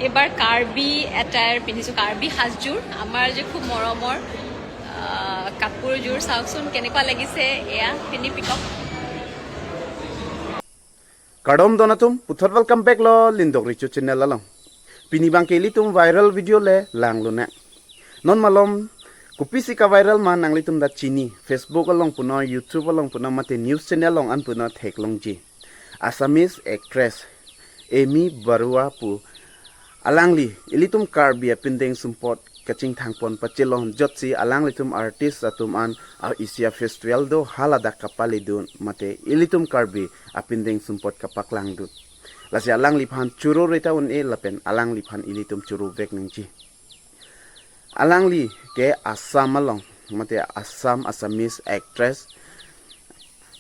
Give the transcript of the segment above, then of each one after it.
এবাৰ কাৰ্বি এটায়াৰ পিন্ধিছোঁ, কাৰ্বি সাজযোৰ আমাৰ যে খুব মৰমৰ কাপোৰযোৰ চাওকচোন কেনেকুৱা লাগিছে, এয়া পিন্ধি পিকক। Kardom donatum puthar welcome back lo lindok richu channel lalong pinibang keli tum viral video le lang lo ne non malom kupisi ka viral ma nangli tum da chini Facebook along puno YouTube along puno mate news channel long an puno theklong ji Assamese actress Amy Barua pu alangli ilitum karbia pindeng support kaching thangpon pachelong jotsi alangli tum artist atum an Asia festival do halada kapali dun mate ilitum karbi apindeng support kapaklang dut lasi alangli phan churo reta un e lapen alangli phan ilitum churo vek ningji alangli ke Assam along mate Assamese actress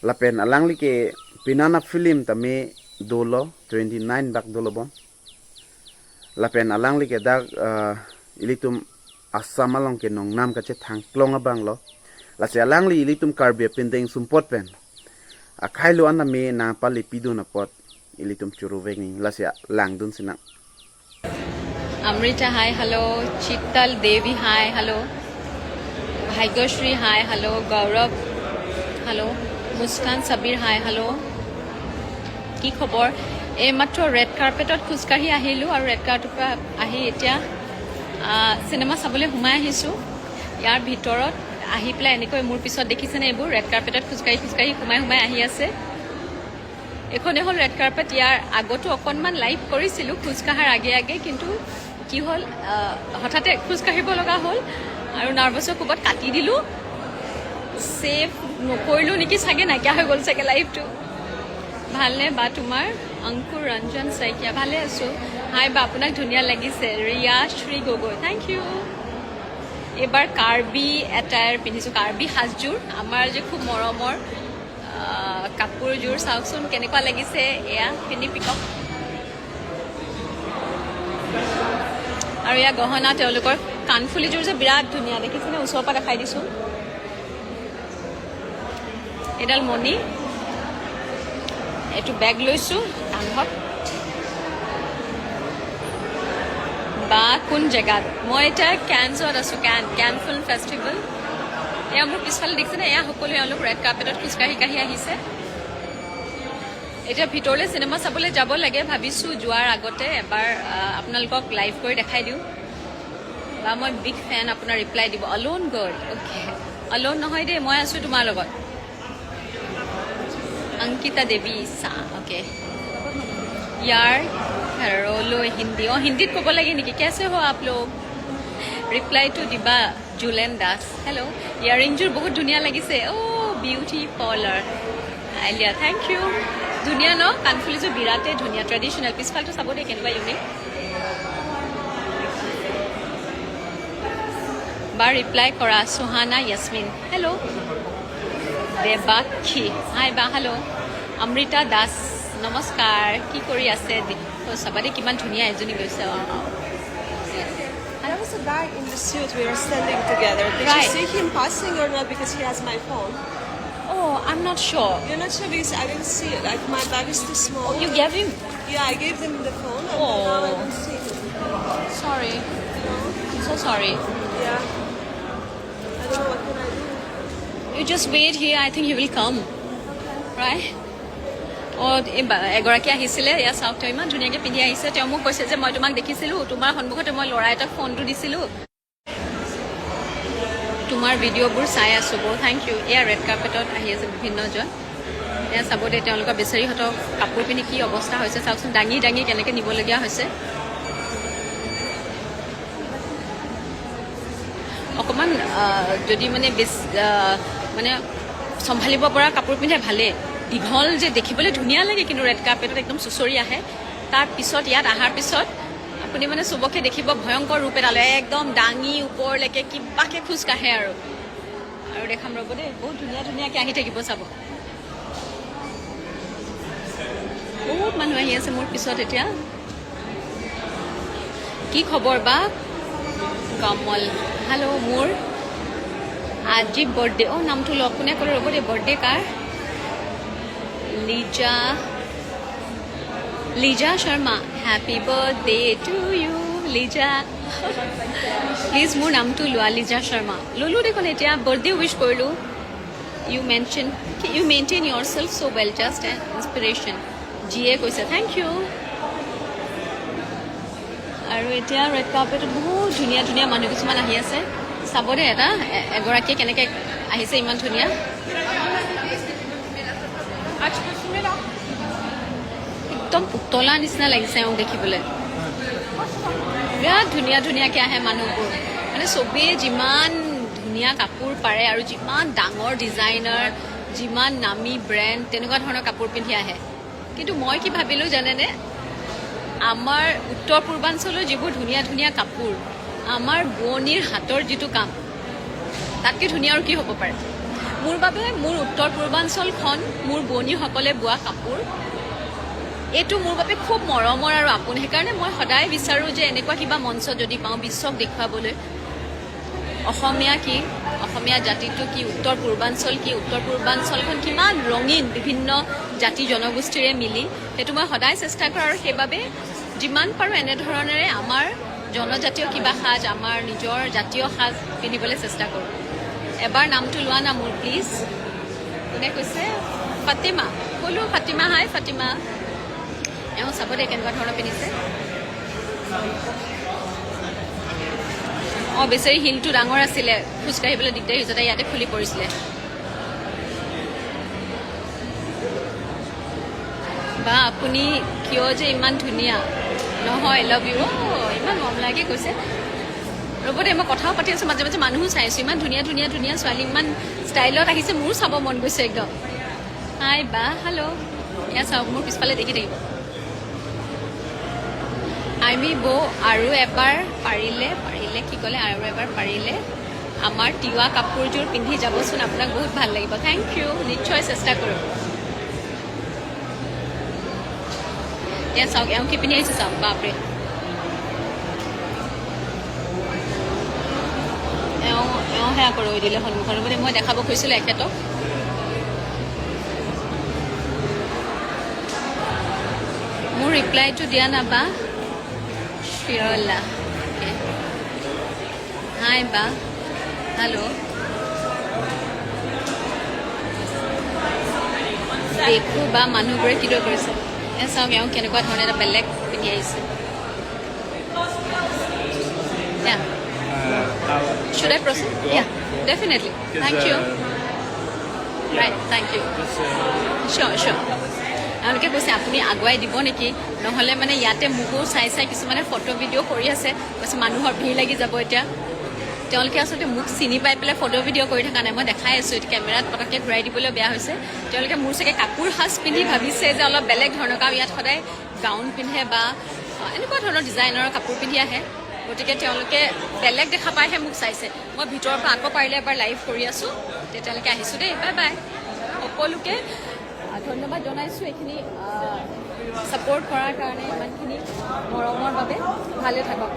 lapen alangli ke pinana film tame dolo 29 dak dolo bon lapen alangli ke dak ilitum Assam along ke nong nam ka che thang plong abang lo lasi alangli ilitum karbi pindeng support pen akhailo aname na pali pidu na pot ilitum churu veng lasi lang dun sina Amrita hi hello, Chittal Devi hi hello, Bhagyashri hi hello, Gaurav hello, Muskan Sabir hi hello. কি খবৰ এই মাত্ৰ red কাৰ্পেটত খুজকাঢ়ি আহিলোঁ আৰু red কাৰ্পেটৰ আহি এতিয়া cinema চাবলৈ সোমাই আহিছোঁ ইয়াৰ ভিতৰত আহি পেলাই এনেকৈ মোৰ পিছত দেখিছেনে এইবোৰ ৰেড কাৰ্পেটত খুজকাঢ়ি সোমাই আহি আছে এখনে হ'ল ৰেড কাৰ্পেট ইয়াৰ আগতো অকণমান লাইভ কৰিছিলোঁ খুজকাঢ়াৰ আগে কিন্তু কি হ'ল হঠাতে খুজকাঢ়িব লগা হ'ল আৰু নাৰ্ভাছৰ কোবত কাটি দিলোঁ সেভ নকৰিলোঁ নেকি চাগে নাইকিয়া হৈ গ'ল চাগে লাইভটো ভালনে বা তোমাৰ অংকুৰ ৰঞ্জন শইকীয়া ভালে আছোঁ হাই বা আপোনাক ধুনীয়া লাগিছে ৰিয়া শ্ৰী গগৈ থেংক ইউ এবাৰ কাৰ্বি এটায়াৰ পিন্ধিছোঁ কাৰ্বি সাজযোৰ আমাৰ যে খুব মৰমৰ কাপোৰযোৰ চাওকচোন কেনেকুৱা লাগিছে এয়া পিন্ধি পিকক আৰু এয়া গহনা তেওঁলোকৰ কাণফুলিযোৰ যে বিৰাট ধুনীয়া দেখিছেনে ওচৰৰ পৰা দেখাই দিছোঁ এডাল মণি এইটো বেগ লৈছোঁ কান্ধত বা কোন জেগাত মই এতিয়া কেনছত আছোঁ কেন ফিল্ম ফেষ্টিভেল এয়া মোৰ পিছফালে দেখিছেনে এয়া সকলোৱে এওঁলোক ৰেড কাৰ্পেটত খোজকাঢ়ি আহিছে এতিয়া ভিতৰলৈ চিনেমা চাবলৈ যাব লাগে ভাবিছোঁ যোৱাৰ আগতে এবাৰ আপোনালোকক লাইভ কৰি দেখাই দিওঁ বা মই বিগ ফেন আপোনাৰ ৰিপ্লাই দিব অলোন গ'ল অ'কে অলোন নহয় দেই মই আছোঁ তোমাৰ লগত अंकिता देवी सा ओके यार हेरोलो हिंदी हिंदीत कब लगे निकी कैसे हो आप लोग रिप्लाई टू दिबा जुलेन दास हेलो इयरिंगजोर बहुत धुनिया लगिसे ओ ब्यूटी पार्लर आलिया थैंक यू धुनिया न कानफुलिजोर बिराटे धुनिया ट्रेडिशनल पिसफालটো চাব দে কেনেকুৱা ইউনিক বা ৰিপ্লাই কৰা সুহানা ইয়াসমিন হেল্ল' দেবাক্ষী হাই বা হেল্ল' অমৃতা দাস নমস্কাৰ কি কৰি আছে চাবাদে কিমান ধুনীয়া এজনী গৈছে There was a guy in the suit we were standing together. Did you see him passing or not because he has my phone? Oh, I'm not sure. You're not sure because I didn't see it. Like my bag is too small. Oh, you gave him? Yeah, I gave them the phone and now I don't see him. Sorry. I'm so sorry. Yeah. I don't know what can I do. You just wait here. I think he will come. Right? এগৰাকী আহিছিলে এয়া চাওক তেওঁ ইমান ধুনীয়াকৈ পিন্ধি আহিছে তেওঁ মোক কৈছে যে মই তোমাক দেখিছিলোঁ তোমাৰ সন্মুখতে মই ল'ৰা এটাক ফোনটো দিছিলোঁ তোমাৰ ভিডিঅ'বোৰ চাই আছোঁ বহু থেংক ইউ এয়া ৰেড কাৰ্পেটত আহি আছে বিভিন্নজন এয়া চাব দে তেওঁলোকৰ বেচাৰীহঁতক কাপোৰ পিন্ধি কি অৱস্থা হৈছে চাওকচোন দাঙি কেনেকৈ নিবলগীয়া হৈছে অকণমান যদি মানে মানে চম্ভালিব পৰা কাপোৰ পিন্ধে ভালেই দীঘল যে দেখিবলৈ ধুনীয়া লাগে কিন্তু ৰেড কাৰ্পেটত একদম চুচৰি আহে তাৰ পিছত ইয়াত অহাৰ পিছত আপুনি মানে চবকে দেখিব ভয়ংকৰ ৰূপ এটালৈ একদম দাঙি ওপৰলৈকে কিবাকে খোজকাঢ়ে আৰু দেখাম ৰ'ব দেই বহুত ধুনীয়াকৈ আহি থাকিব চাব বহুত মানুহ আহি আছে মোৰ পিছত এতিয়া কি খবৰ বা কমল হেল্ল' মোৰ আজি বাৰ্থডে নামটো লগ কোনে ক'লে ৰ'ব দেই বাৰ্থডে কাৰ Liza Sharma happy birthday to you Liza please মোৰ নামটো লোৱা লিজা শৰ্মা ল'লোঁ দেখোন এতিয়া বাৰ্থডে উইচ কৰিলোঁ you maintain yourself so' well just an inspiration যিয়ে কৈছে থেংক ইউ আৰু এতিয়া ৰেড কাৰ্পেটত বহুত ধুনীয়া ধুনীয়া মানুহ কিছুমান আহি আছে চাব দে এগৰাকীয়ে কেনেকৈ আহিছে ইমান ধুনীয়া একদম পুতলা নিচিনা লাগিছে এওঁক দেখিবলৈ বিৰাট ধুনীয়া ধুনীয়াকৈ আহে মানুহবোৰ মানে চবেই যিমান ধুনীয়া কাপোৰ পাৰে আৰু যিমান ডাঙৰ ডিজাইনাৰ যিমান নামী ব্ৰেণ্ড তেনেকুৱা ধৰণৰ কাপোৰ পিন্ধি আহে কিন্তু মই কি ভাবিলোঁ জানেনে আমাৰ উত্তৰ পূৰ্বাঞ্চলৰ যিবোৰ ধুনীয়া ধুনীয়া কাপোৰ আমাৰ বোৱনীৰ হাতৰ যিটো কাম তাতকৈ ধুনীয়া আৰু কি হ'ব পাৰে মোৰ বাবে মোৰ উত্তৰ পূৰ্বাঞ্চলখন মোৰ বোৱনীসকলে বোৱা কাপোৰ এইটো মোৰ বাবে খুব মৰমৰ আৰু আপোন সেইকাৰণে মই সদায় বিচাৰোঁ যে এনেকুৱা কিবা মঞ্চ যদি পাওঁ বিশ্বক দেখুৱাবলৈ অসমীয়া কি অসমীয়া জাতিটো কি উত্তৰ পূৰ্বাঞ্চলখন কিমান ৰঙীন বিভিন্ন জাতি জনগোষ্ঠীৰে মিলি সেইটো মই সদায় চেষ্টা কৰোঁ আৰু সেইবাবে যিমান পাৰোঁ এনেধৰণেৰে আমাৰ জনজাতীয় কিবা সাজ আমাৰ নিজৰ জাতীয় সাজ পিন্ধিবলৈ চেষ্টা কৰোঁ এবাৰ নামটো লোৱা না মোৰ প্লিজ কোনে কৈছে ফাতিমা ক'লোঁ ফাতিমা হাই ফাতিমা এওঁ চাব দে কেনেকুৱা ধৰণৰ পিন্ধিছে অঁ বেচাৰী হিলটো ডাঙৰ আছিলে খোজকাঢ়িবলৈ দিগদাৰী হৈছে তাই ইয়াতে খুলি পৰিছিলে বা আপুনি কিয় যে ইমান ধুনীয়া নহয় লাভ ইউ ইমান মৰম লাগে কৈছে ৰ'ব দে মই কথাও পাতি আছোঁ মাজে মাজে মানুহো চাই আছোঁ ইমান ধুনীয়া ধুনীয়া ধুনীয়া ছোৱালী ইমান ষ্টাইলত আহিছে মোৰো চাব মন গৈছে একদম হাই বা হেল্ল' এয়া চাওক মোৰ পিছফালে দেখি থাকিব আমি বৌ আৰু এবাৰ পাৰিলে কি ক'লে আৰু এবাৰ পাৰিলে আমাৰ তিৱা কাপোৰযোৰ পিন্ধি যাবচোন আপোনাক বহুত ভাল লাগিব থেংক ইউ নিশ্চয় চেষ্টা কৰোঁ এতিয়া চাওক এওঁ কি পিন্ধি আহিছে চাওক বাপৰে এওঁ সেয়া কৰি দিলে সন্মুখৰ বুলি মই দেখাব খুজিছিলোঁ এখেতক মোৰ ৰিপ্লাইটো দিয়া নাবা Firola. Okay. Hi, Ba. Hello. দেখো বা মানুহবোৰে কি কৰিছে চাওক এওঁ কেনেকুৱা ধৰণে এটা বেলেগ পিন্ধি আহিছে Should I proceed? Yeah, definitely. Thank you. Right, thank you. Sure. এওঁলোকে কৈছে আপুনি আগুৱাই দিব নেকি নহ'লে মানে ইয়াতে মোকো চাই কিছুমানে ফটো ভিডিঅ' কৰি আছে কৈছে মানুহৰ ভিৰ লাগি যাব এতিয়া তেওঁলোকে আচলতে মোক চিনি পাই পেলাই ফটো ভিডিঅ' কৰি থকা নাই মই দেখাই আছোঁ এতিয়া কেমেৰাত পটককৈ ঘূৰাই দিবলৈ বেয়া হৈছে তেওঁলোকে মোৰ চাগে কাপোৰ সাজ পিন্ধি ভাবিছে যে অলপ বেলেগ ধৰণৰ কাৰণ ইয়াত সদায় গাউন পিন্ধে বা এনেকুৱা ধৰণৰ ডিজাইনৰ কাপোৰ পিন্ধি আহে গতিকে তেওঁলোকে বেলেগ দেখা পাইহে মোক চাইছে মই ভিতৰৰ পৰা আকৌ পাৰিলে এবাৰ লাইভ কৰি আছোঁ তেতিয়ালৈকে আহিছোঁ দেই বাই বাই সকলোকে ধন্যবাদ জনাইছোঁ এইখিনি ছাপোৰ্ট কৰাৰ কাৰণে ইমানখিনি মৰমৰ বাবে ভালে থাকক